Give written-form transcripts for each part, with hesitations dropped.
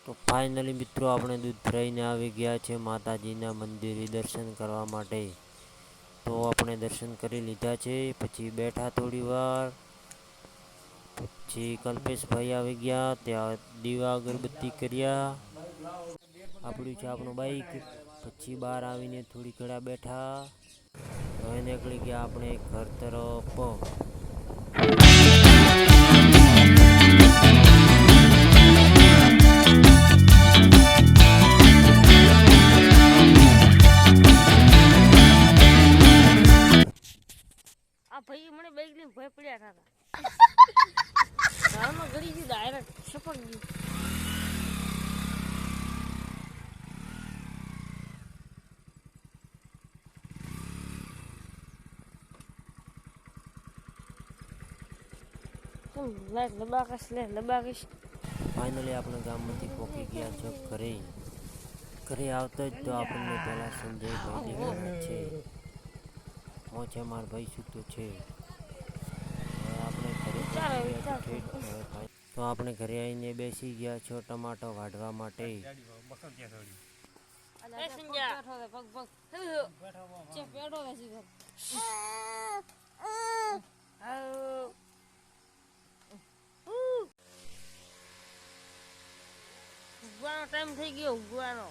તો ફાઇનલી મિત્રો આપણે દૂધ ભરાઈને આવી ગયા છે માતાજીના મંદિરે દર્શન કરવા માટે। તો આપણે દર્શન કરી લીધા છે, પછી બેઠા થોડી વાર, પછી કલ્પેશભાઈ આવી ગયા, ત્યાં દીવા અગરબત્તી કર્યા, આપણું છે આપણું બાઈક, પછી બહાર આવીને થોડી ઘડા બેઠા, હવે નીકળી ગયા આપણે ઘર તરફ। આ ભાઈ મને બાઈક લઈને ભય પડ્યા હતા ઘરમાં ગળી ગયું ડાયરેક્ટ સપક ગયું। લબાકશ ફાઇનલી આપણે ગામમાંથી પહોંચી ગયા છો ઘરે। ઘરે આવતા જ તો આપણને પહેલા સંજયભાઈ દેખાણા છે, હું છે મારા ભાઈ સૂતો છે। તો આપણે ઘરે આવીને બેસી ગયા છો ટમાટો વાઢવા માટે। ટાઈમ થઈ ગયો ઉગવાનો।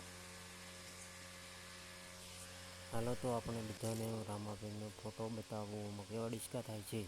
હાલો તો આપણે બધાને રામાબેનનો ફોટો બતાવવો, કેવા ડિસ્કા થાય છે।